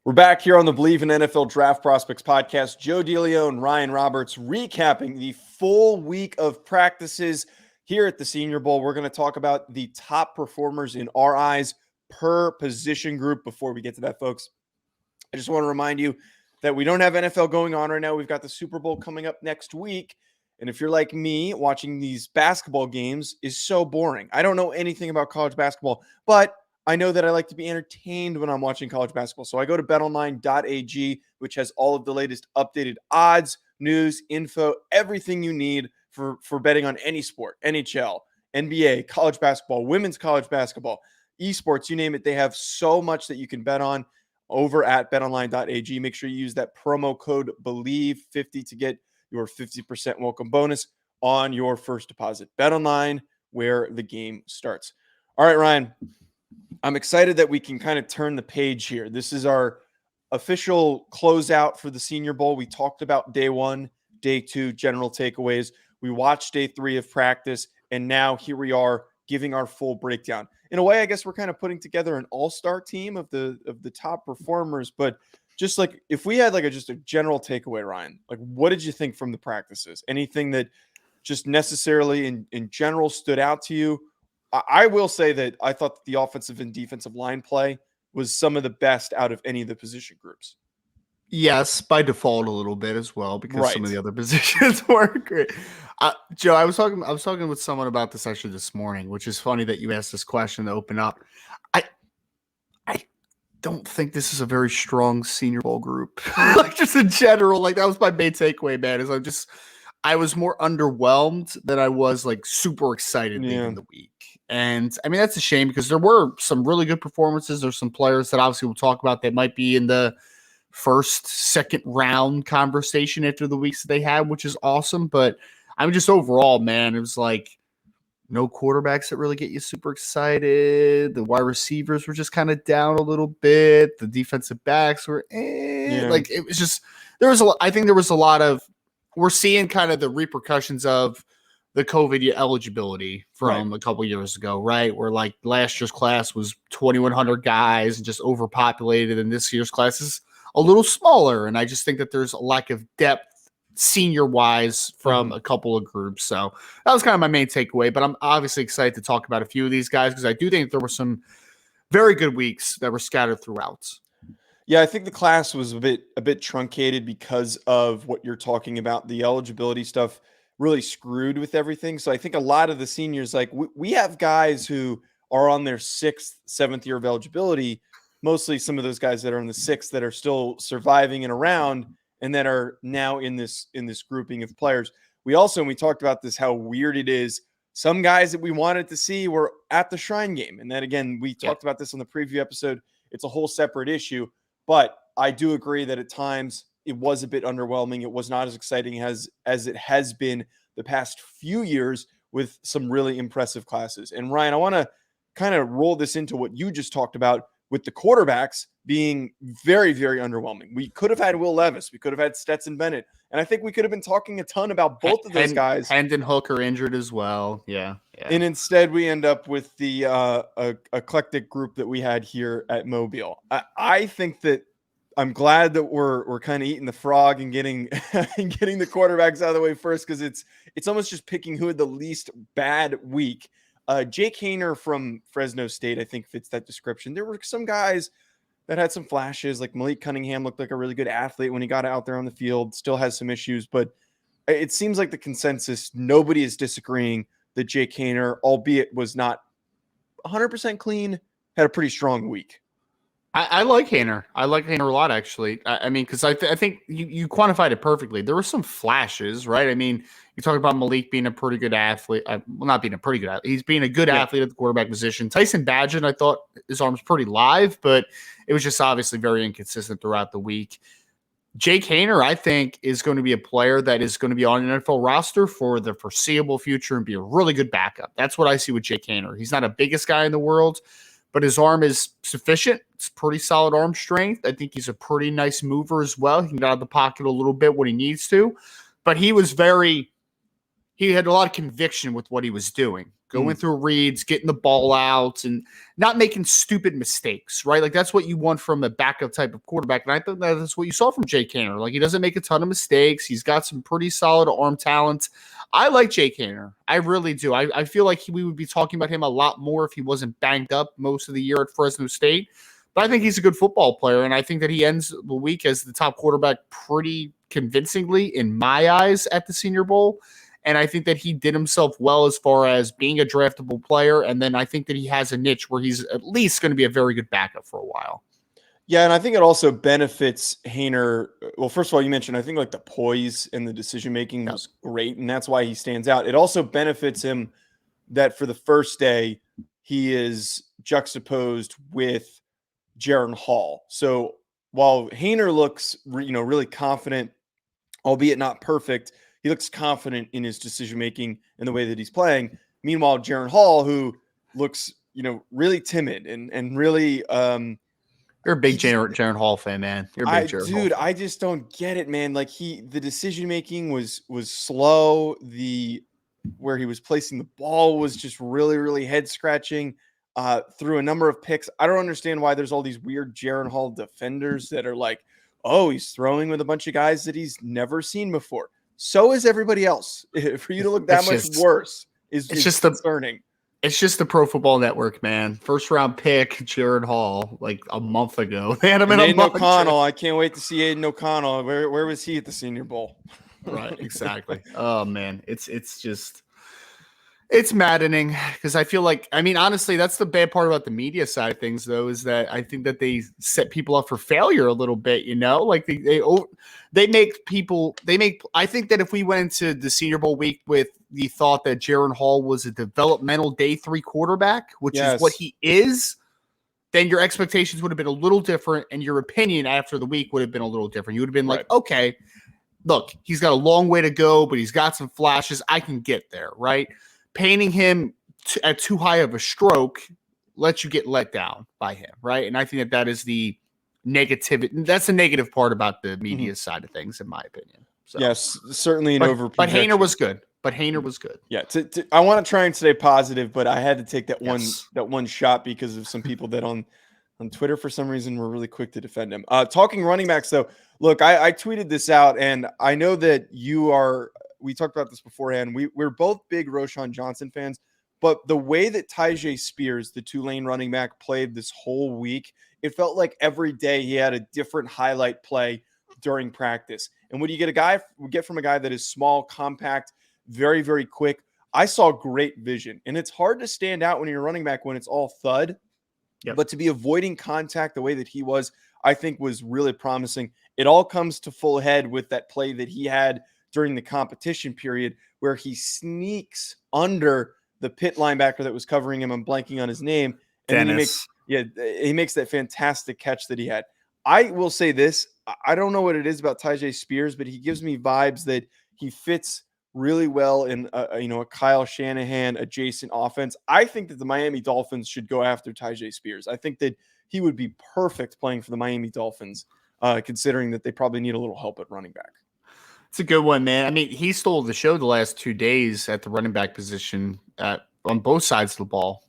We're back here on the Believe in NFL Draft Prospects podcast. DeLeone and Ryan Roberts recapping the full week of practices here at the Senior Bowl. We're going to talk about the top performers in our eyes per position group. Before we get to that, folks, I just want to remind you that we don't have NFL going on right now. We've got the Super Bowl coming up next week. And if you're like me, watching these basketball games is so boring. I don't know anything about college basketball, but I know that I like to be entertained when I'm watching college basketball. So I go to betonline.ag, which has all of the latest updated odds, news, info, everything you need for betting on any sport, NHL, NBA, college basketball, women's college basketball, esports, you name it. They have so much that you can bet on over at betonline.ag. Make sure you use that promo code BELIEVE50 to get your 50% welcome bonus on your first deposit. BetOnline, where the game starts. All right, Ryan. I'm excited that we can kind of turn the page here. This is our official closeout for the Senior Bowl. We talked about day one, day two, general takeaways. We watched day three of practice, and now here we are giving our full breakdown. In a way, I guess we're kind of putting together an all-star team of the top performers. But just like if we had like just a general takeaway, Ryan, like what did you think from the practices? Anything that just necessarily in general stood out to you? I will say that I thought that the offensive and defensive line play was some of the best out of any of the position groups. Yes, by default a little bit as well, because some of the Right. other positions weren't great. Joe, I was talking with someone about this actually this morning, which is funny that you asked this question to open up. I don't think this is a very strong Senior Bowl group. Like just in general, like that was my main takeaway, man. Is I was more underwhelmed than I was like super excited leaving the week. And I mean, that's a shame because there were some really good performances. There's some players that obviously we'll talk about that might be in the first, second round conversation after the weeks that they had, which is awesome. But I mean, just overall, man, it was like no quarterbacks that really get you super excited. The wide receivers were just kind of down a little bit. The defensive backs were like it was just I think there was a lot of we're seeing kind of the repercussions of the COVID eligibility from a couple years ago, right? Where like last year's class was 2,100 guys and just overpopulated, and this year's class is a little smaller. And I just think that there's a lack of depth senior-wise from a couple of groups. So that was kind of my main takeaway. But I'm obviously excited to talk about a few of these guys because I do think there were some very good weeks that were scattered throughout. Yeah, I think the class was a bit truncated because of what you're talking about. The eligibility stuff really screwed with everything. So I think a lot of the seniors, like we have guys who are on their 6th, 7th year of eligibility, mostly some of those guys that are in the 6th that are still surviving and around and that are now in this grouping of players. We talked about this, how weird it is. Some guys that we wanted to see were at the Shrine game. And then again, we talked about this on the preview episode. It's a whole separate issue. But I do agree that at times it was a bit underwhelming. It was not as exciting as it has been the past few years with some really impressive classes. And Ryan, I want to kind of roll this into what you just talked about with the quarterbacks being very, very underwhelming. We could have had Will Levis. We could have had Stetson Bennett. And I think we could have been talking a ton about both of those guys. Hendon Hooker injured as well. Yeah. And instead we end up with the eclectic group that we had here at Mobile. I think that I'm glad that we're kind of eating the frog and getting getting the quarterbacks out of the way first, because it's almost just picking who had the least bad week. Jake Haener from Fresno State, I think, fits that description. There were some guys that had some flashes, like Malik Cunningham looked like a really good athlete when he got out there on the field, still has some issues, but it seems like the consensus, nobody is disagreeing that Jake Haener, albeit was not 100% clean, had a pretty strong week. I like Haener. I like Haener a lot, actually. I mean, because I think you quantified it perfectly. There were some flashes, right? I mean, you talk about Malik being a pretty good athlete. Well, not being a pretty good athlete. He's being a good athlete at the quarterback position. Tyson Bagent, I thought his arm was pretty live, but it was just obviously very inconsistent throughout the week. Jake Haener, I think, is going to be a player that is going to be on an NFL roster for the foreseeable future and be a really good backup. That's what I see with Jake Haener. He's not the biggest guy in the world, but his arm is sufficient. It's pretty solid arm strength. I think he's a pretty nice mover as well. He can get out of the pocket a little bit when he needs to, but he had a lot of conviction with what he was doing. going through reads, getting the ball out, and not making stupid mistakes, right? Like, that's what you want from a backup type of quarterback. And I think that's what you saw from Jake Haener. Like, he doesn't make a ton of mistakes. He's got some pretty solid arm talent. I like Jake Haener. I really do. I feel like we would be talking about him a lot more if he wasn't banged up most of the year at Fresno State. But I think he's a good football player, and I think that he ends the week as the top quarterback pretty convincingly in my eyes at the Senior Bowl. And I think that he did himself well as far as being a draftable player. And then I think that he has a niche where he's at least going to be a very good backup for a while. Yeah, and I think it also benefits Haener. Well, first of all, you mentioned, I think, like, the poise and the decision-making was great, and that's why he stands out. It also benefits him that for the first day, he is juxtaposed with Jaron Hall. So while Haener looks, really confident, albeit not perfect, he looks confident in his decision-making and the way that he's playing. Meanwhile, Jaron Hall, who looks, really timid and really you're a big Jaron Hall fan, man. You're a big Jaron Hall fan. I just don't get it, man. Like, the decision-making was slow. Where he was placing the ball was just really, really head-scratching. Through a number of picks. I don't understand why there's all these weird Jaron Hall defenders that are like, oh, he's throwing with a bunch of guys that he's never seen before. So is everybody else. For you to look that much worse is just concerning. It's just the Pro Football Network, man. First round pick, Jaron Hall, like a month ago. They had him in a Aiden O'Connell. I can't wait to see Aiden O'Connell. Where was he at the Senior Bowl? Right, exactly. Oh man, it's maddening because I feel like, honestly, that's the bad part about the media side of things, though, is that I think that they set people up for failure a little bit, like they make people, I think that if we went into the Senior Bowl week with the thought that Jaron Hall was a developmental day 3 quarterback, which is what he is, then your expectations would have been a little different. And your opinion after the week would have been a little different. You would have been like, okay, look, he's got a long way to go, but he's got some flashes. I can get there, right? Painting him at too high of a stroke lets you get let down by him, right? And I think that is the negativity. That's the negative part about the media side of things, in my opinion. So, yes, certainly an overprojection. But Haener was good. Yeah, I want to try and stay positive, but I had to take that one shot because of some people that on Twitter for some reason were really quick to defend him. Talking running backs, though, look, I tweeted this out, and I know that you are. We talked about this beforehand. We're both big Roshan Johnson fans, but the way that Taija Spears, the Tulane running back, played this whole week, it felt like every day he had a different highlight play during practice. And when you get from a guy that is small, compact, very, very quick, I saw great vision. And it's hard to stand out when you're running back when it's all thud. Yep. But to be avoiding contact the way that he was, I think was really promising. It all comes to full head with that play that he had during the competition period where he sneaks under the Pitt linebacker that was covering him. I'm blanking on his name. And then he makes that fantastic catch that he had. I will say this. I don't know what it is about Taija Spears, but he gives me vibes that he fits really well in a Kyle Shanahan adjacent offense. I think that the Miami Dolphins should go after Taija Spears. I think that he would be perfect playing for the Miami Dolphins, considering that they probably need a little help at running back. It's a good one, man. He stole the show the last 2 days at the running back position on both sides of the ball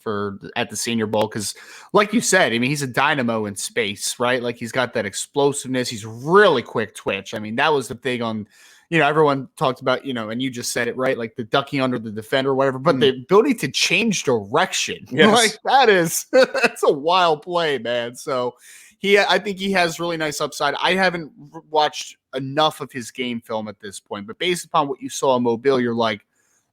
at the Senior Bowl. Because like you said, he's a dynamo in space, right? Like, he's got that explosiveness. He's really quick twitch. That was the thing on, everyone talked about, and you just said it, right? Like the ducking under the defender or whatever, but the ability to change direction, like that's a wild play, man. So I think he has really nice upside. I haven't watched enough of his game film at this point, but based upon what you saw in Mobile, you're like,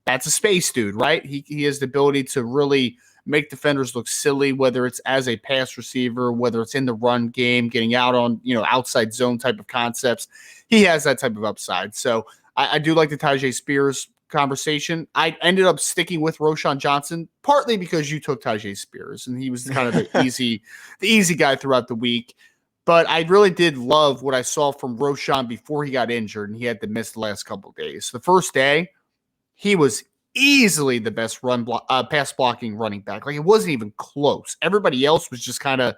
that's a space dude, right? He has the ability to really make defenders look silly, whether it's as a pass receiver, whether it's in the run game, getting out on, outside zone type of concepts. He has that type of upside. So I do like the Taija Spears conversation. I ended up sticking with Roshan Johnson, partly because you took Taija Spears, and he was kind of the easy guy throughout the week. But I really did love what I saw from Roshan before he got injured, and he had to miss the last couple of days. The first day, he was easily the best pass blocking running back. Like, it wasn't even close. Everybody else was just kind of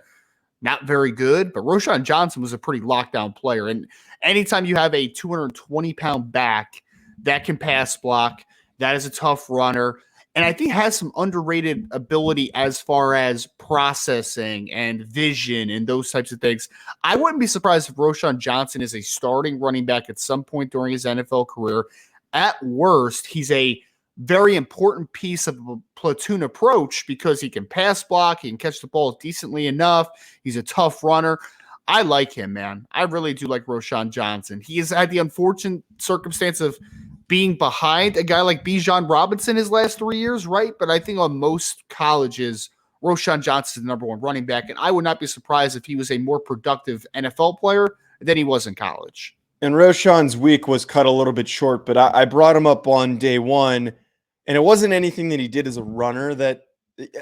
not very good, but Roshan Johnson was a pretty lockdown player. And anytime you have a 220-pound back that can pass block, that is a tough runner, And I think has some underrated ability as far as processing and vision and those types of things. I wouldn't be surprised if Roshan Johnson is a starting running back at some point during his NFL career. At worst, he's a very important piece of a platoon approach because he can pass block, he can catch the ball decently enough. He's a tough runner. I like him, man. I really do like Roshan Johnson. He has had the unfortunate circumstance of being behind a guy like Bijan Robinson his last 3 years, right? But I think on most colleges, Roshan Johnson is the number one running back, and I would not be surprised if he was a more productive NFL player than he was in college. And Roshan's week was cut a little bit short, but I brought him up on day one, and it wasn't anything that he did as a runner that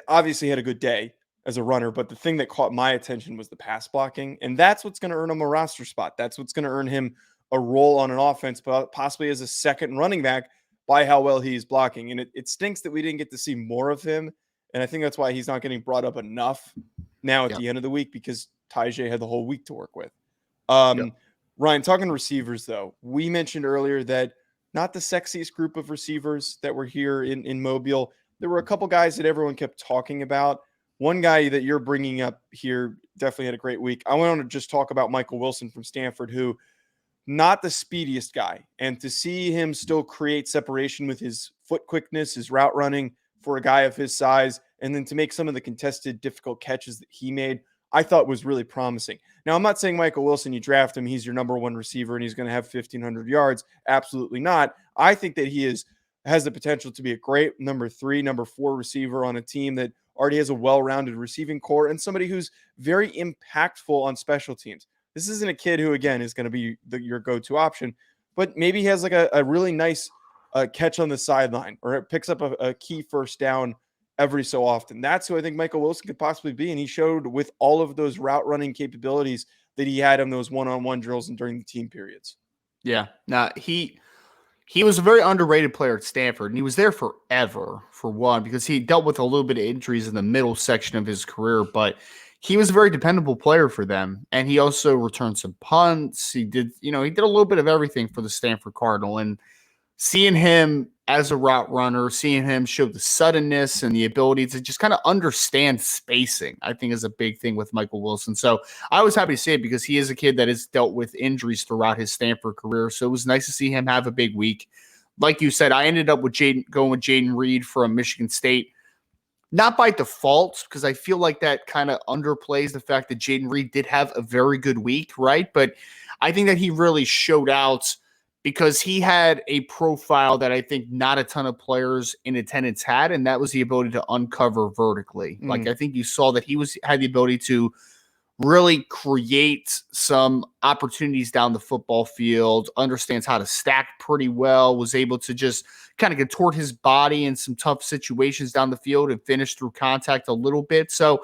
obviously had a good day as a runner, but the thing that caught my attention was the pass blocking, and that's what's going to earn him a roster spot. That's what's going to earn him a role on an offense, but possibly as a second running back by how well he's blocking. And it stinks that we didn't get to see more of him. And I think that's why he's not getting brought up enough now at the end of the week, because Taija had the whole week to work with. Ryan, talking receivers, though, we mentioned earlier that not the sexiest group of receivers that were here in Mobile. There were a couple guys that everyone kept talking about. One guy that you're bringing up here definitely had a great week. I want to just talk about Michael Wilson from Stanford, who not the speediest guy. And to see him still create separation with his foot quickness, his route running for a guy of his size, and then to make some of the contested, difficult catches that he made, I thought was really promising. Now, I'm not saying Michael Wilson, you draft him, he's your number one receiver and he's going to have 1,500 yards. Absolutely not. I think that he has the potential to be a great number 3, number 4 receiver on a team that already has a well-rounded receiving core and somebody who's very impactful on special teams. This isn't a kid who, again, is going to be your go-to option, but maybe he has like a really nice catch on the sideline, or it picks up a key first down every so often. That's who I think Michael Wilson could possibly be, and he showed with all of those route running capabilities that he had in those one-on-one drills and during the team periods. Yeah. Now, he was a very underrated player at Stanford, and he was there forever, for one, because he dealt with a little bit of injuries in the middle section of his career, but he was a very dependable player for them, and he also returned some punts. He did a little bit of everything for the Stanford Cardinal, and seeing him as a route runner, seeing him show the suddenness and the ability to just kind of understand spacing, I think is a big thing with Michael Wilson. So I was happy to see it because he is a kid that has dealt with injuries throughout his Stanford career. So it was nice to see him have a big week. Like you said, I ended up going with Jaden Reed from Michigan State. Not by default, because I feel like that kind of underplays the fact that Jaden Reed did have a very good week, right? But I think that he really showed out because he had a profile that I think not a ton of players in attendance had, and that was the ability to uncover vertically. Mm-hmm. Like, I think you saw that he had the ability to really create some opportunities down the football field, understands how to stack pretty well, was able to just kind of contort his body in some tough situations down the field and finish through contact a little bit. So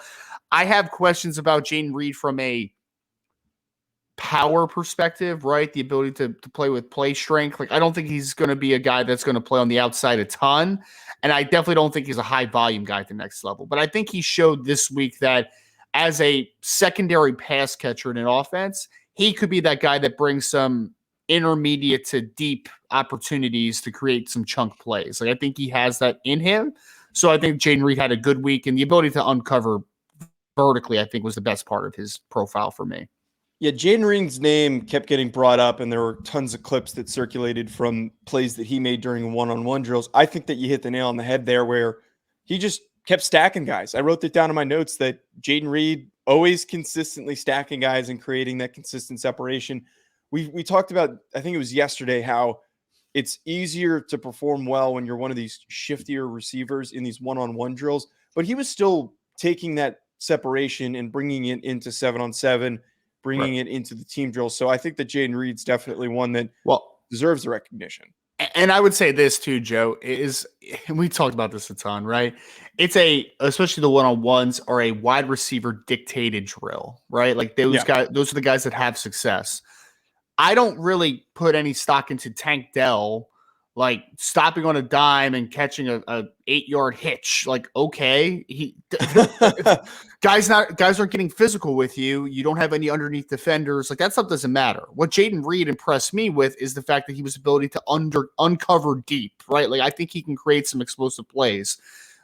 I have questions about Jaden Reed from a power perspective, right? The ability to play with play strength. Like, I don't think he's going to be a guy that's going to play on the outside a ton. And I definitely don't think he's a high volume guy at the next level. But I think he showed this week that as a secondary pass catcher in an offense, he could be that guy that brings some intermediate to deep opportunities to create some chunk plays. Like, I think he has that in him. So I think Jaden Reed had a good week, and the ability to uncover vertically, I think, was the best part of his profile for me. Yeah, Jaden Reed's name kept getting brought up, and there were tons of clips that circulated from plays that he made during one-on-one drills. I think that you hit the nail on the head there, where he just kept stacking guys. I wrote that down in my notes that Jaden Reed always consistently stacking guys and creating that consistent separation. We talked about, I think it was yesterday, how it's easier to perform well when you're one of these shiftier receivers in these one-on-one drills, but he was still taking that separation and bringing it into 7-on-7, bringing it into the team drill. So I think that Jaden Reed's definitely one that deserves the recognition. And I would say this too, Joe, is, and we talked about this a ton, right? It's especially the one-on-ones are a wide receiver dictated drill, right? Like those guys, those are the guys that have success. I don't really put any stock into Tank Dell, like stopping on a dime and catching a 8-yard hitch. Like, okay, guys aren't getting physical with you. You don't have any underneath defenders. Like that stuff doesn't matter. What Jaden Reed impressed me with is the fact that he was ability to uncover deep, right? Like I think he can create some explosive plays.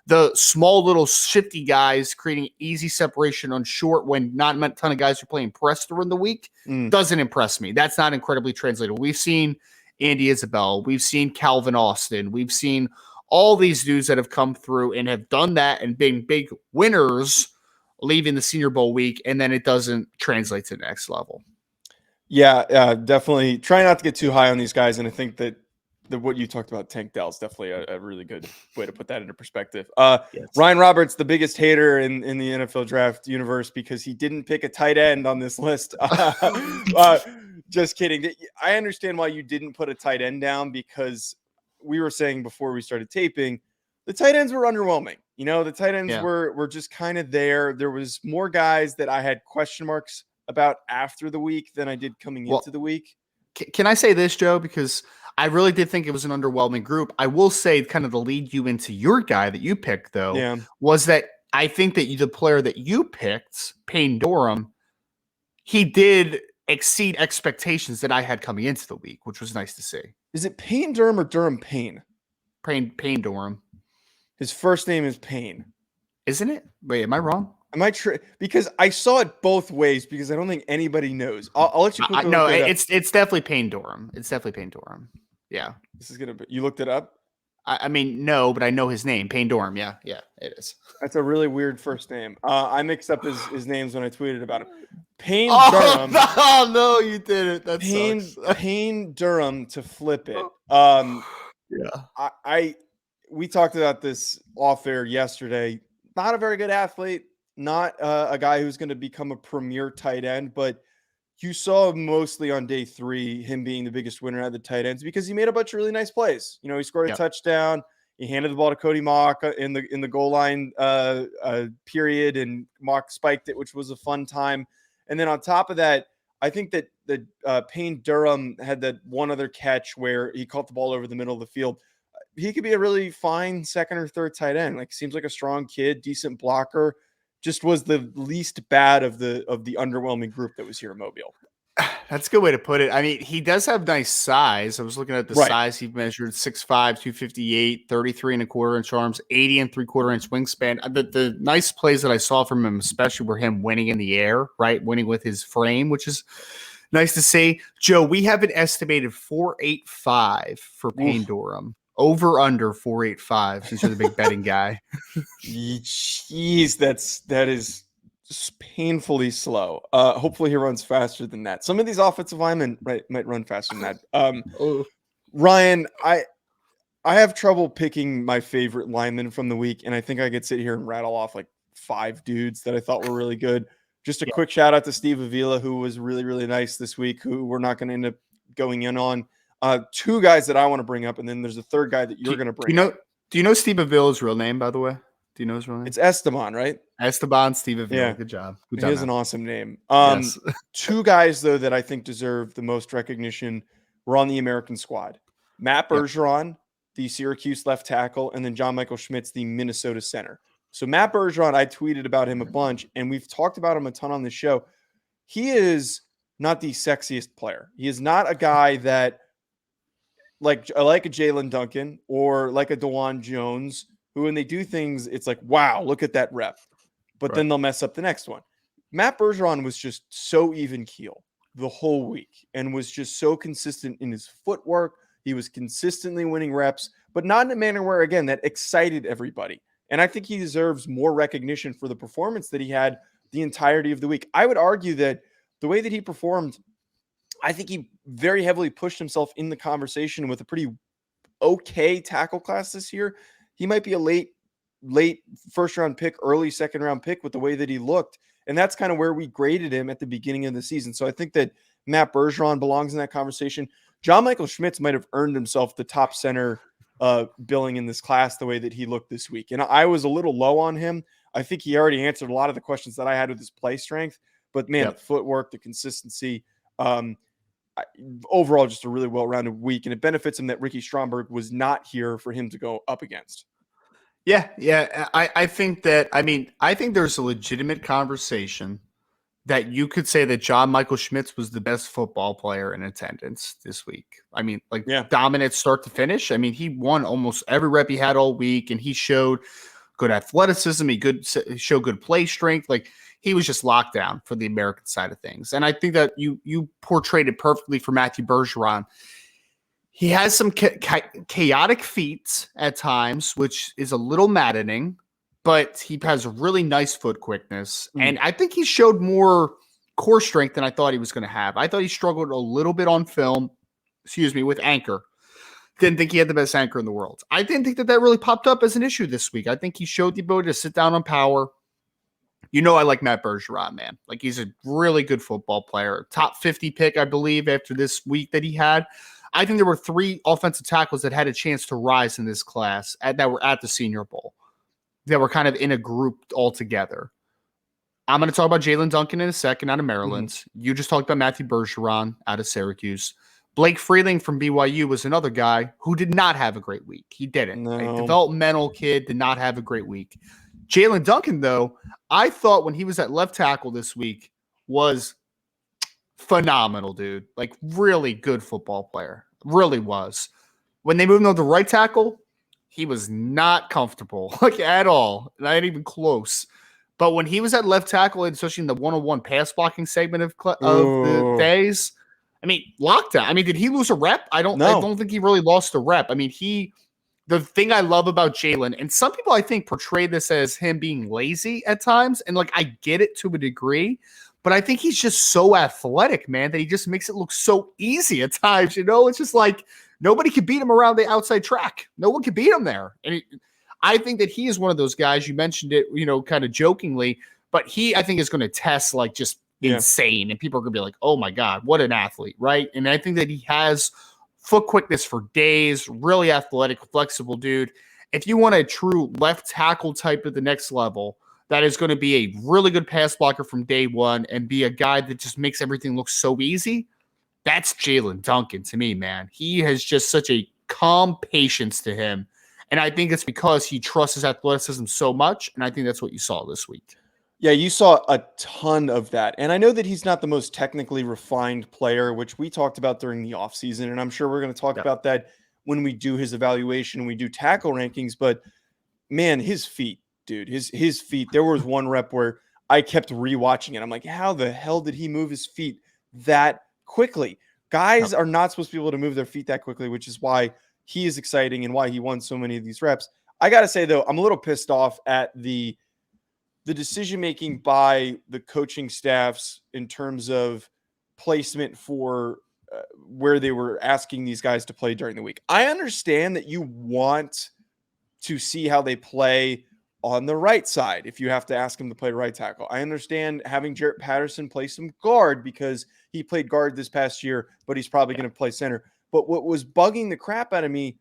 The small little shifty guys creating easy separation on short when not a ton of guys are playing press during the week doesn't impress me. That's not incredibly translatable. We've seen Andy Isabel. We've seen Calvin Austin. We've seen all these dudes that have come through and have done that and been big winners leaving the Senior Bowl week, and then it doesn't translate to the next level. Yeah, definitely. Try not to get too high on these guys, and I think that what you talked about, Tank Dell, is definitely a really good way to put that into perspective. Yes. Ryan Roberts, the biggest hater in the NFL draft universe because he didn't pick a tight end on this list. Just kidding. I understand why you didn't put a tight end down because we were saying before we started taping, the tight ends were underwhelming. You know, the tight ends were just kind of there. There was more guys that I had question marks about after the week than I did coming into the week. Can I say this, Joe? Because I really did think it was an underwhelming group. I will say kind of to lead you into your guy that you picked, though, was that I think that the player that you picked, Payne Durham, he did exceed expectations that I had coming into the week, which was nice to see. Is it Payne Durham or Durham Payne? Payne Durham. His first name is Payne. Isn't it? Wait, am I wrong? Am I because I saw it both ways because I don't think anybody knows. I'll let you quickly no, it's definitely Payne Durham. It's definitely Payne Durham. Yeah. This is going to be, you looked it up? I mean, no, but I know his name, Payne Durham. Yeah, it is. That's a really weird first name. I mixed up his names when I tweeted about him. Payne Durham. No, you didn't. That's Payne Durham to flip it. Yeah. We talked about this off air yesterday. Not a very good athlete, not a guy who's going to become a premier tight end, but you saw mostly on day 3 him being the biggest winner out of the tight ends because he made a bunch of really nice plays. You know, he scored a touchdown. He handed the ball to Cody Mock in the goal line period, and Mock spiked it, which was a fun time. And then on top of that, I think that Payne Durham had that one other catch where he caught the ball over the middle of the field. He could be a really fine second or third tight end. Like, seems like a strong kid, decent blocker. Just was the least bad of the underwhelming group that was here in Mobile. That's a good way to put it. I mean, he does have nice size. I was looking at the size he measured: 6'5", 258, 33 and a quarter inch arms, 80 and 3/4 inch wingspan. The nice plays that I saw from him, especially were him winning in the air, right? Winning with his frame, which is nice to see. Joe, we have an estimated 4.85 for Payne Durham. Over under 4.85 since you're the big betting guy. Jeez, that is painfully slow. Hopefully he runs faster than that. Some of these offensive linemen might run faster than that. Ryan, I have trouble picking my favorite lineman from the week, and I think I could sit here and rattle off like 5 dudes that I thought were really good. Just a quick shout out to Steve Avila, who was really, really nice this week, who we're not going to end up going in on. 2 guys that I want to bring up, and then there's a third guy that you're going to bring up. Do you know Steve Avila's real name, by the way? Do you know his real name? It's Esteban, right? Steve Avila. Yeah. Good job. He has an awesome name. Yes. 2 guys, though, that I think deserve the most recognition were on the American squad. Matt Bergeron, the Syracuse left tackle, and then John Michael Schmitz, the Minnesota center. So Matt Bergeron, I tweeted about him a bunch, and we've talked about him a ton on the show. He is not the sexiest player. He is not a guy that like a Jaelyn Duncan or like a DeJuan Jones, who when they do things, it's like, wow, look at that rep. But then they'll mess up the next one. Matt Bergeron was just so even keel the whole week and was just so consistent in his footwork. He was consistently winning reps, but not in a manner where, again, that excited everybody. And I think he deserves more recognition for the performance that he had the entirety of the week. I would argue that the way that he performed, I think he very heavily pushed himself in the conversation with a pretty okay tackle class this year. He might be a late first round pick, early second round pick with the way that he looked. And that's kind of where we graded him at the beginning of the season. So I think that Matt Bergeron belongs in that conversation. John Michael Schmitz might have earned himself the top center billing in this class the way that he looked this week. And I was a little low on him. I think he already answered a lot of the questions that I had with his play strength. But, man, the footwork, the consistency, overall just a really well-rounded week, and it benefits him that Ricky Stromberg was not here for him to go up against. Yeah. I think that, I think there's a legitimate conversation that you could say that John Michael Schmitz was the best football player in attendance this week. Dominant start to finish. He won almost every rep he had all week, and he showed good athleticism. He showed good play strength. Like, he was just locked down for the American side of things. And I think that you portrayed it perfectly for Matthew Bergeron. He has some chaotic feats at times, which is a little maddening, but he has really nice foot quickness. And I think he showed more core strength than I thought he was going to have. I thought he struggled a little bit on film, with anchor. Didn't think he had the best anchor in the world. I didn't think that really popped up as an issue this week. I think he showed the ability to sit down on power. I like Matt Bergeron, man. Like, he's a really good football player. Top 50 pick, I believe, after this week that he had. I think there were 3 offensive tackles that had a chance to rise in this class that were at the Senior Bowl, that were kind of in a group all together. I'm going to talk about Jaelyn Duncan in a second out of Maryland. Mm-hmm. You just talked about Matthew Bergeron out of Syracuse. Blake Freeling from BYU was another guy who did not have a great week. He didn't. No. A developmental kid did not have a great week. Jaelyn Duncan, though, I thought when he was at left tackle this week was phenomenal, dude. Like, really good football player. Really was. When they moved him to the right tackle, he was not comfortable, like, at all. Not even close. But when he was at left tackle, especially in the one-on-one pass blocking segment of the days, lockdown. Did he lose a rep? I don't think he really lost a rep. The thing I love about Jalen, and some people I think portray this as him being lazy at times, and like, I get it to a degree, but I think he's just so athletic, man, that he just makes it look so easy at times. It's just like nobody can beat him around the outside track. No one can beat him there. And I think that he is one of those guys. You mentioned it, kind of jokingly, but I think is going to test like just insane. And people are going to be like, oh my God, what an athlete, right? And I think that he has foot quickness for days, really athletic, flexible dude. If you want a true left tackle type at the next level, that is going to be a really good pass blocker from day one and be a guy that just makes everything look so easy, that's Jaelyn Duncan to me, man. He has just such a calm patience to him. And I think it's because he trusts his athleticism so much, and I think that's what you saw this week. Yeah, you saw a ton of that. And I know that he's not the most technically refined player, which we talked about during the offseason, and I'm sure we're going to talk about that when we do his evaluation, we do tackle rankings. But, man, his feet, dude, his feet. There was one rep where I kept rewatching it. I'm like, how the hell did he move his feet that quickly? Guys are not supposed to be able to move their feet that quickly, which is why he is exciting and why he won so many of these reps. I got to say, though, I'm a little pissed off at the decision-making by the coaching staffs in terms of placement for where they were asking these guys to play during the week. I understand that you want to see how they play on the right side if you have to ask him to play right tackle. I understand having Jarrett Patterson play some guard because he played guard this past year, but he's probably going to play center. But what was bugging the crap out of me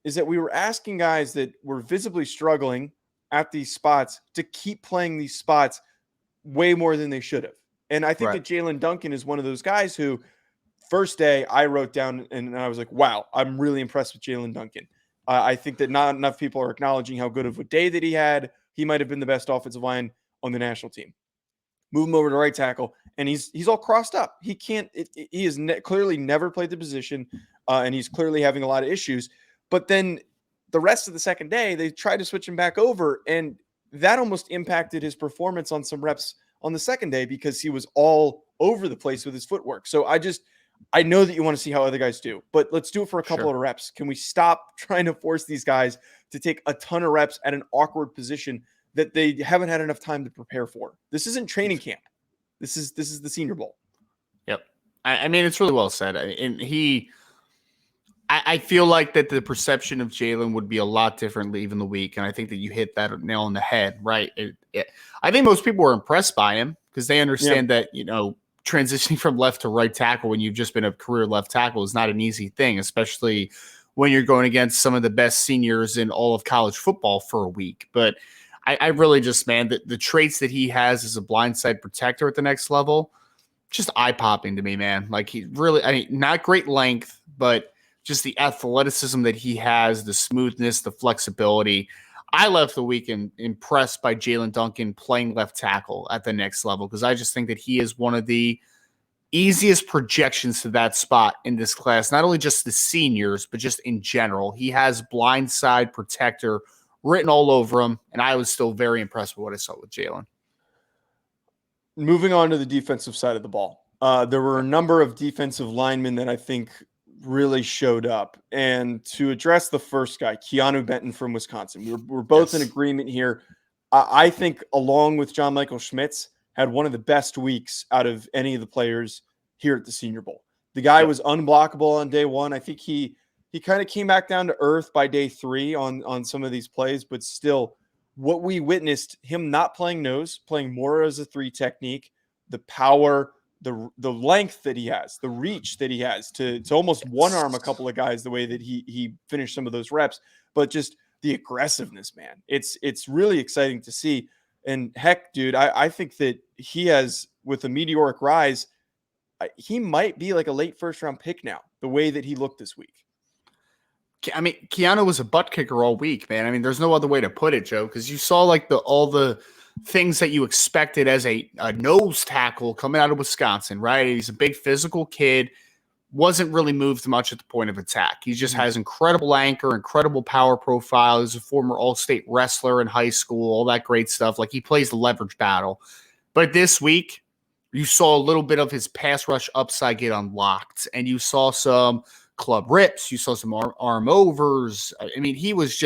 is that we were asking guys that were visibly struggling at these spots to keep playing these spots way more than they should have. And I think that Jaelyn Duncan is one of those guys who first day I wrote down and I was like, wow, I'm really impressed with Jaelyn Duncan. I think that not enough people are acknowledging how good of a day that he had. He might've been the best offensive line on the national team. Move him over to right tackle and he's all crossed up. He can't, he has clearly never played the position and he's clearly having a lot of issues, but then the rest of the second day, they tried to switch him back over, and that almost impacted his performance on some reps on the second day because he was all over the place with his footwork. So I know that you want to see how other guys do, but let's do it for a couple of reps. Can we stop trying to force these guys to take a ton of reps at an awkward position that they haven't had enough time to prepare for? This isn't training camp. This is the Senior Bowl. Yep. It's really well said. I feel like that the perception of Jalen would be a lot different leaving the week, and I think that you hit that nail on the head, right? I think most people were impressed by him because they understand that, transitioning from left to right tackle when you've just been a career left tackle is not an easy thing, especially when you're going against some of the best seniors in all of college football for a week. But I really just, man, the traits that he has as a blindside protector at the next level, just eye-popping to me, man. Like, he really, not great length, but just the athleticism that he has, the smoothness, the flexibility. I left the weekend impressed by Jaelyn Duncan playing left tackle at the next level because I just think that he is one of the easiest projections to that spot in this class, not only just the seniors, but just in general. He has blindside protector written all over him, and I was still very impressed with what I saw with Jalen. Moving on to the defensive side of the ball. There were a number of defensive linemen that I think really showed up. And to address the first guy, Keeanu Benton from Wisconsin, we're both in agreement here. I think, along with John Michael Schmitz, had one of the best weeks out of any of the players here at the Senior Bowl. The guy was unblockable on day one. I think he kind of came back down to earth by day 3 on some of these plays, but still, what we witnessed, him not playing nose, playing more as a 3 technique, the power, the length that he has, the reach that he has to almost one arm a couple of guys the way that he finished some of those reps, but just the aggressiveness, man. It's really exciting to see. And heck, dude, I think that he has, with a meteoric rise, he might be like a late first-round pick now, the way that he looked this week. I mean, Keanu was a butt kicker all week, man. I mean, there's no other way to put it, Joe, because you saw like all the things that you expected as a nose tackle coming out of Wisconsin, right? He's a big physical kid, wasn't really moved much at the point of attack. He just has incredible anchor, incredible power profile. He's a former all-state wrestler in high school, all that great stuff. Like, he plays the leverage battle. But this week, you saw a little bit of his pass rush upside get unlocked, and you saw some club rips. You saw some arm overs. I mean, he was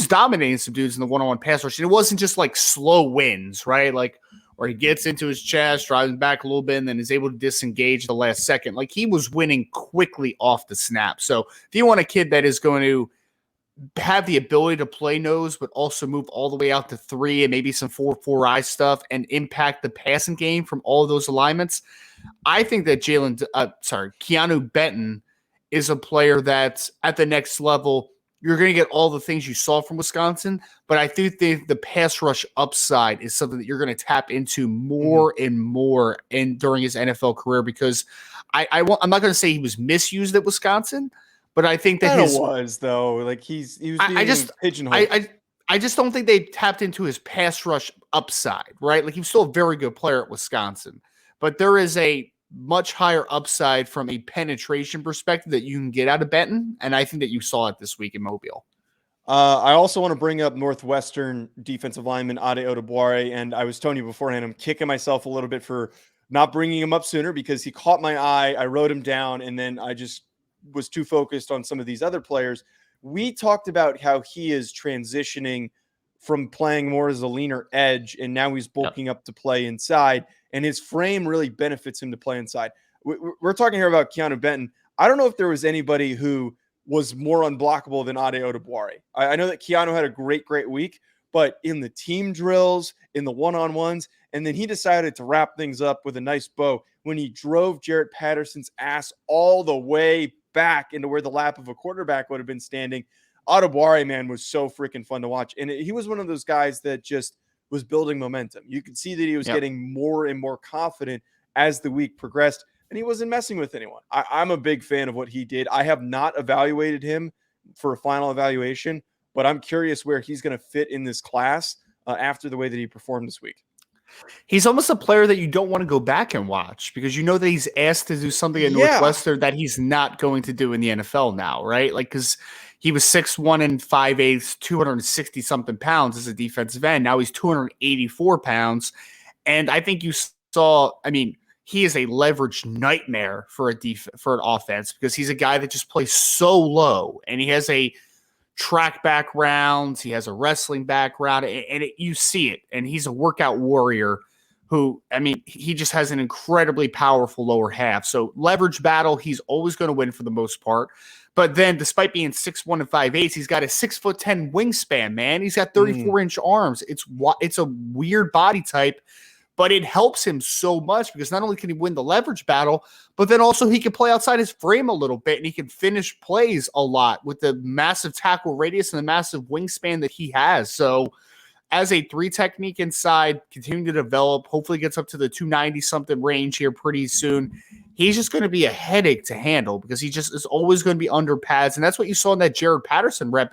dominating some dudes in the one-on-one pass rush. And it wasn't just like slow wins, right? Like, where he gets into his chest, drives back a little bit, and then is able to disengage the last second. Like, he was winning quickly off the snap. So if you want a kid that is going to have the ability to play nose, but also move all the way out to 3 and maybe some 4-4-eye stuff and impact the passing game from all of those alignments, I think that Keeanu Benton is a player that's at the next level. You're going to get all the things you saw from Wisconsin, but I think the pass rush upside is something that you're going to tap into more and more during his NFL career, because I'm not going to say he was misused at Wisconsin, but I think that he was, though. Like, he was being pigeonholed. I just don't think they tapped into his pass rush upside, right? Like, he was still a very good player at Wisconsin, but there is a much higher upside from a penetration perspective that you can get out of Benton, and I think that you saw it this week in Mobile. I also want to bring up Northwestern defensive lineman Ade Odeboare, and I was telling you beforehand, I'm kicking myself a little bit for not bringing him up sooner because he caught my eye. I wrote him down, and then I just was too focused on some of these other players. We talked about how he is transitioning from playing more as a leaner edge, and now he's bulking up to play inside, and his frame really benefits him to play inside. We're talking here about Keeanu Benton. I don't know if there was anybody who was more unblockable than Ade Odeboare. I know that Keanu had a great week, but in the team drills, in the one-on-ones, and then he decided to wrap things up with a nice bow when he drove Jarrett Patterson's ass all the way back into where the lap of a quarterback would have been standing. Odeboare, man, was so freaking fun to watch. And he was one of those guys that just was building momentum. You could see that he was getting more and more confident as the week progressed, and he wasn't messing with anyone. I'm a big fan of what he did. I have not evaluated him for a final evaluation, but I'm curious where he's going to fit in this class after the way that he performed this week. He's almost a player that you don't want to go back and watch because you know that he's asked to do something at Northwestern that he's not going to do in the NFL now, right? Like, because he was 6'1" and 5'8", 260-something pounds as a defensive end. Now he's 284 pounds. And I think you saw, I mean, he is a leverage nightmare for for an offense because he's a guy that just plays so low, and he has a track background, he has a wrestling background, and you see it. And he's a workout warrior who, I mean, he just has an incredibly powerful lower half. So leverage battle, he's always going to win for the most part. But then, despite being 6'1" and 5'8", he's got a 6'10" wingspan, man. He's got 34-inch arms. It's a weird body type, but it helps him so much because not only can he win the leverage battle, but then also he can play outside his frame a little bit, and he can finish plays a lot with the massive tackle radius and the massive wingspan that he has. So as a 3 technique inside, continuing to develop, hopefully gets up to the 290-something range here pretty soon. He's just going to be a headache to handle because he just is always going to be under pads. And that's what you saw in that Jared Patterson rep.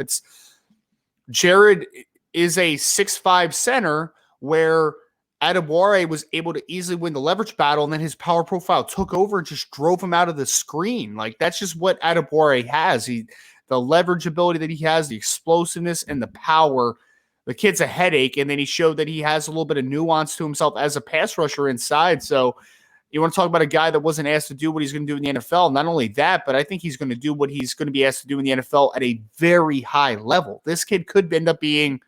Jared is a 6'5" center where Adebawore was able to easily win the leverage battle, and then his power profile took over and just drove him out of the screen. Like, that's just what Adebawore has. The leverage ability that he has, the explosiveness and the power. The kid's a headache, and then he showed that he has a little bit of nuance to himself as a pass rusher inside. So you want to talk about a guy that wasn't asked to do what he's going to do in the NFL. Not only that, but I think he's going to do what he's going to be asked to do in the NFL at a very high level. This kid could end up being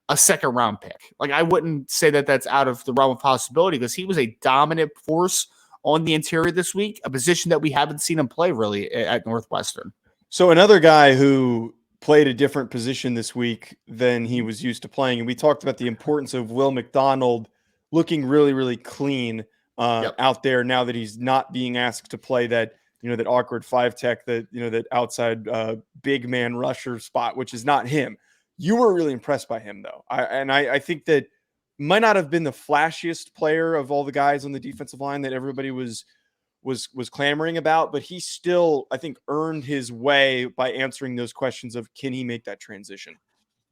a second-round pick. Like, I wouldn't say that that's out of the realm of possibility because he was a dominant force on the interior this week, a position that we haven't seen him play really at Northwestern. So another guy who played a different position this week than he was used to playing, and we talked about the importance of Will McDonald looking really, really clean out there now that he's not being asked to play that, that awkward 5-tech, that outside big man rusher spot, which is not him. You were really impressed by him, though. I think that might not have been the flashiest player of all the guys on the defensive line that everybody was clamoring about, but he still, I think, earned his way by answering those questions of, can he make that transition?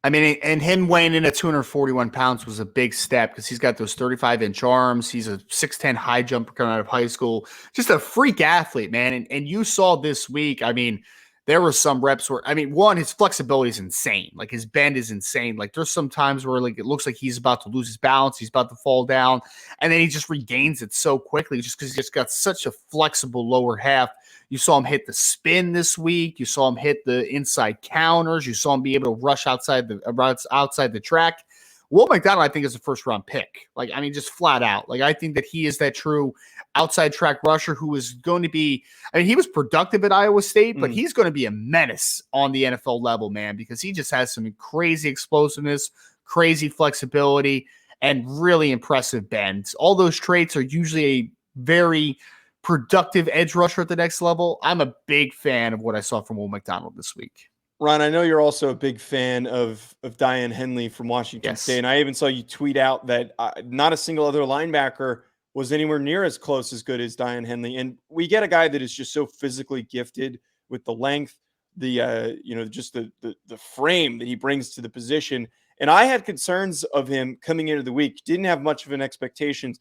I mean, and him weighing in at 241 pounds was a big step because he's got those 35-inch arms. He's a 6'10" high jumper coming out of high school. Just a freak athlete, man. And you saw this week, I mean, there were some reps where, one, his flexibility is insane. Like, his bend is insane. Like, there's some times where, like, it looks like he's about to lose his balance. He's about to fall down. And then he just regains it so quickly just because he's just got such a flexible lower half. You saw him hit the spin this week. You saw him hit the inside counters. You saw him be able to rush outside the track. Will McDonald, I think, is a first-round pick. Like, just flat out. Like, I think that he is that true outside track rusher who is going to be – he was productive at Iowa State, but he's going to be a menace on the NFL level, man, because he just has some crazy explosiveness, crazy flexibility, and really impressive bends. All those traits are usually a very productive edge rusher at the next level. I'm a big fan of what I saw from Will McDonald this week. Ron, I know you're also a big fan of Diayan Henley from Washington State, and I even saw you tweet out that not a single other linebacker was anywhere near as close as good as Diayan Henley. And we get a guy that is just so physically gifted with the length, just the frame that he brings to the position. And I had concerns of him coming into the week. Didn't have much of an expectation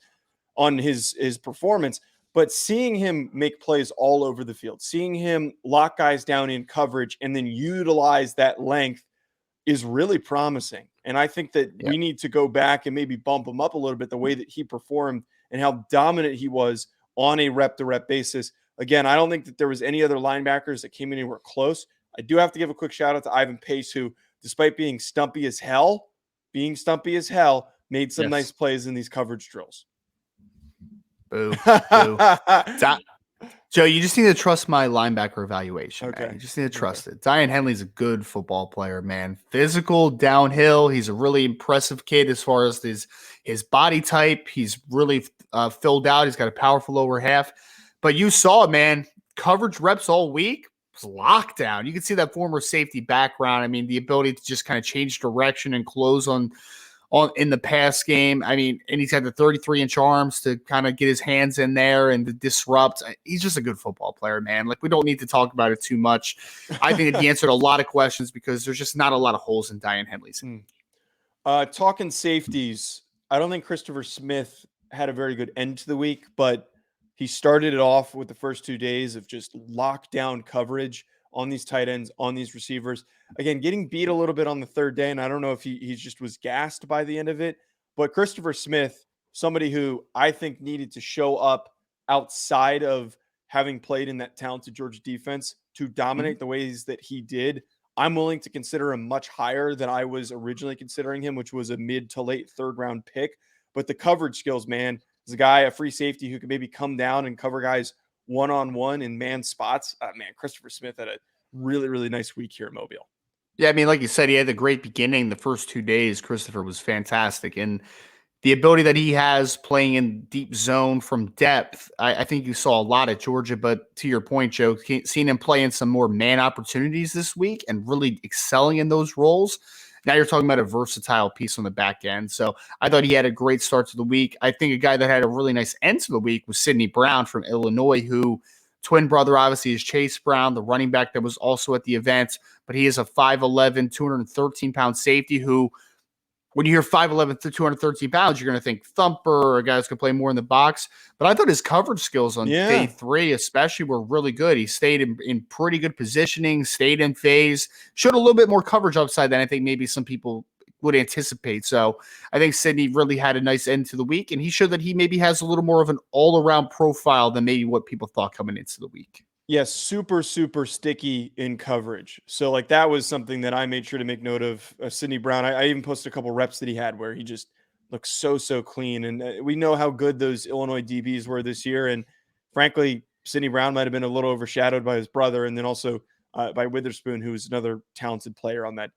on his performance. But seeing him make plays all over the field, seeing him lock guys down in coverage and then utilize that length is really promising. And I think that we need to go back and maybe bump him up a little bit, the way that he performed and how dominant he was on a rep-to-rep basis. Again, I don't think that there was any other linebackers that came anywhere close. I do have to give a quick shout out to Ivan Pace, who, despite being stumpy as hell, made some nice plays in these coverage drills. Boo. Joe, you just need to trust my linebacker evaluation. Okay. Man. You just need to trust it. Diane Henley's a good football player, man. Physical, downhill. He's a really impressive kid as far as his body type. He's really filled out. He's got a powerful lower half. But you saw, man, coverage reps all week was lockdown. You can see that former safety background. The ability to just kind of change direction and close on in the pass game. And he's got the 33-inch arms to kind of get his hands in there and to disrupt. He's just a good football player, man. Like, we don't need to talk about it too much. I think that he answered a lot of questions because there's just not a lot of holes in Diane Henley's. Talking safeties, I don't think Christopher Smith had a very good end to the week, but he started it off with the first 2 days of just lockdown coverage on these tight ends, on these receivers. Again, getting beat a little bit on the third day, and I don't know if he just was gassed by the end of it. But Christopher Smith, somebody who I think needed to show up outside of having played in that talented Georgia defense to dominate the ways that he did. I'm willing to consider him much higher than I was originally considering him, which was a mid to late third-round pick. But the coverage skills, man, is a guy, a free safety who could maybe come down and cover guys one-on-one in man spots. Christopher Smith had a really, really nice week here in Mobile. Yeah, like you said, he had a great beginning. The first 2 days, Christopher was fantastic. And the ability that he has playing in deep zone from depth, I think you saw a lot at Georgia. But to your point, Joe, seeing him play in some more man opportunities this week and really excelling in those roles, now you're talking about a versatile piece on the back end. So I thought he had a great start to the week. I think a guy that had a really nice end to the week was Sidney Brown from Illinois, who twin brother, obviously, is Chase Brown, the running back that was also at the event, but he is a 5'11", 213-pound safety who, when you hear 5'11", 213 pounds, you're going to think thumper or a guy who's going to play more in the box. But I thought his coverage skills on day 3 especially were really good. He stayed in pretty good positioning, stayed in phase, showed a little bit more coverage upside than I think maybe some people would anticipate. So I think Sidney really had a nice end to the week, and he showed that he maybe has a little more of an all-around profile than maybe what people thought coming into the week. Yes, super, super sticky in coverage. So, like, that was something that I made sure to make note of. Sidney Brown, I even posted a couple reps that he had where he just looks so clean. And we know how good those Illinois DBs were this year. And frankly, Sidney Brown might have been a little overshadowed by his brother, and then also by Witherspoon, who is another talented player on that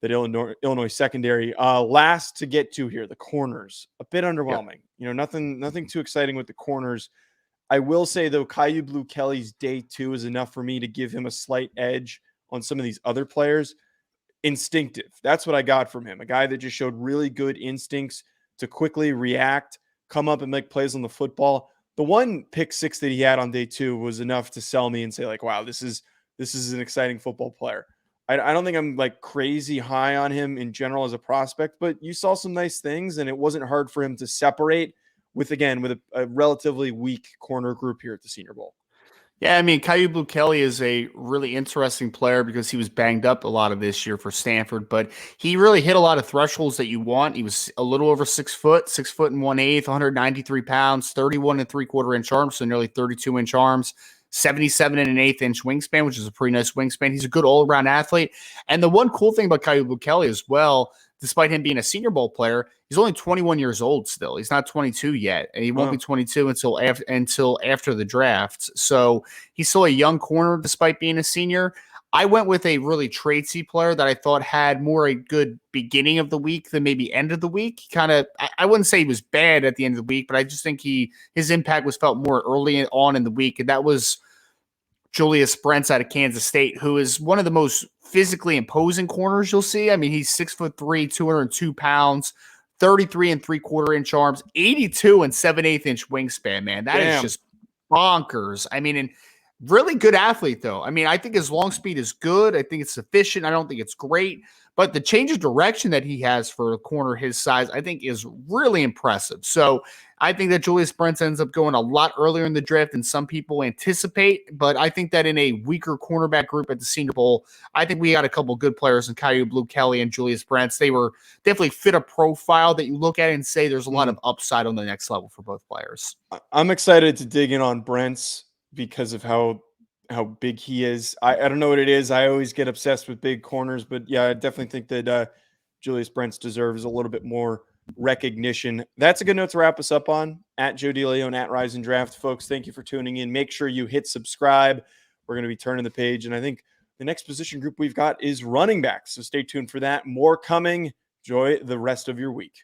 Illinois secondary. Last to get to here, the corners, a bit underwhelming. You know, nothing too exciting with the corners. I will say, though, Caillou Blue-Kelly's day 2 is enough for me to give him a slight edge on some of these other players. Instinctive. That's what I got from him. A guy that just showed really good instincts to quickly react, come up and make plays on the football. The one pick 6 that he had on day 2 was enough to sell me and say, like, wow, this is an exciting football player. I don't think I'm like crazy high on him in general as a prospect, but you saw some nice things, and it wasn't hard for him to separate with a relatively weak corner group here at the Senior Bowl. Yeah, I mean, Caillou Blue-Kelly is a really interesting player because he was banged up a lot of this year for Stanford, but he really hit a lot of thresholds that you want. He was a little over 6 foot, 6 foot and 1/8, 193 pounds, 31 3/4 inch arms, so nearly 32 inch arms, 77 1/8 inch wingspan, which is a pretty nice wingspan. He's a good all-around athlete. And the one cool thing about Caillou Blue-Kelly as well, despite him being a Senior Bowl player, he's only 21 years old still. He's not 22 yet, and he won't be 22 until after the draft. So he's still a young corner despite being a senior. I went with a really tradesy player that I thought had more a good beginning of the week than maybe end of the week. I wouldn't say he was bad at the end of the week, but I just think his impact was felt more early on in the week, and that was Julius Brents out of Kansas State, who is one of the most physically imposing corners you'll see. I mean, he's 6'3", 202 pounds, 33 3/4 inch arms, 82 7/8 inch wingspan, man. That is just bonkers. I mean, and really good athlete, though. I mean, I think his long speed is good. I think it's sufficient. I don't think it's great. But the change of direction that he has for a corner his size, I think, is really impressive. So I think that Julius Brents ends up going a lot earlier in the draft than some people anticipate. But I think that in a weaker cornerback group at the Senior Bowl, I think we got a couple good players in Caillou Blue-Kelly and Julius Brents. They were definitely fit a profile that you look at and say there's a lot of upside on the next level for both players. I'm excited to dig in on Brents because of how big he is. I don't know what it is. I always get obsessed with big corners, but yeah, I definitely think that Julius Brents deserves a little bit more recognition. That's a good note to wrap us up on. At Joe DeLeone, at Rise and Draft. Folks, thank you for tuning in. Make sure you hit subscribe. We're going to be turning the page, and I think the next position group we've got is running backs, so stay tuned for that. More coming. Enjoy the rest of your week.